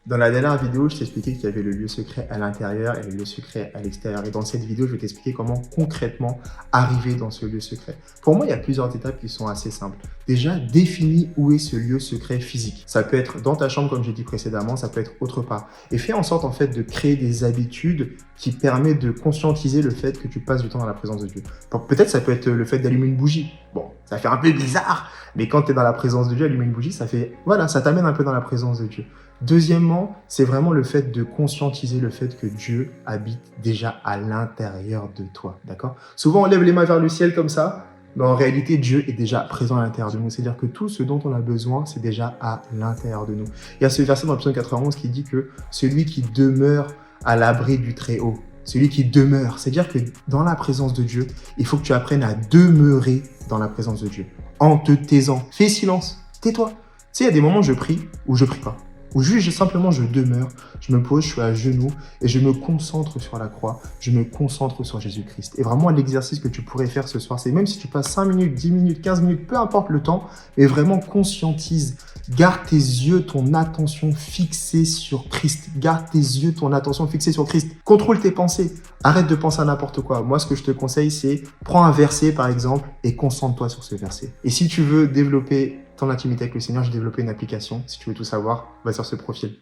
Dans la dernière vidéo, je t'ai expliqué qu'il y avait le lieu secret à l'intérieur et le lieu secret à l'extérieur. Et dans cette vidéo, je vais t'expliquer comment concrètement arriver dans ce lieu secret. Pour moi, il y a plusieurs étapes qui sont assez simples. Déjà, définis où est ce lieu secret physique. Ça peut être dans ta chambre, comme j'ai dit précédemment, ça peut être autre part. Et fais en sorte en fait de créer des habitudes qui permettent de conscientiser le fait que tu passes du temps dans la présence de Dieu. Peut-être ça peut être le fait d'allumer une bougie. Bon, ça fait un peu bizarre, mais quand tu es dans la présence de Dieu, allumer une bougie, ça fait, voilà, ça t'amène un peu dans la présence de Dieu. Deuxièmement, c'est vraiment le fait de conscientiser le fait que Dieu habite déjà à l'intérieur de toi, d'accord? Souvent, on lève les mains vers le ciel comme ça, mais en réalité, Dieu est déjà présent à l'intérieur de nous. C'est-à-dire que tout ce dont on a besoin, c'est déjà à l'intérieur de nous. Il y a ce verset dans le psaume 91 qui dit que celui qui demeure à l'abri du Très-Haut, celui qui demeure, c'est-à-dire que dans la présence de Dieu, il faut que tu apprennes à demeurer dans la présence de Dieu, en te taisant. Fais silence, tais-toi. Tu sais, il y a des moments où je prie ou je prie pas. Ou juste simplement je demeure, je me pose, je suis à genoux et je me concentre sur la croix, je me concentre sur Jésus-Christ. Et vraiment l'exercice que tu pourrais faire ce soir, c'est même si tu passes 5 minutes, 10 minutes, 15 minutes, peu importe le temps, mais vraiment conscientise, garde tes yeux, ton attention fixée sur Christ. Garde tes yeux, ton attention fixée sur Christ. Contrôle tes pensées, arrête de penser à n'importe quoi. Moi, ce que je te conseille, c'est prends un verset par exemple et concentre-toi sur ce verset. Et si tu veux développer ton intimité avec le Seigneur, j'ai développé une application. Si tu veux tout savoir, va sur ce profil.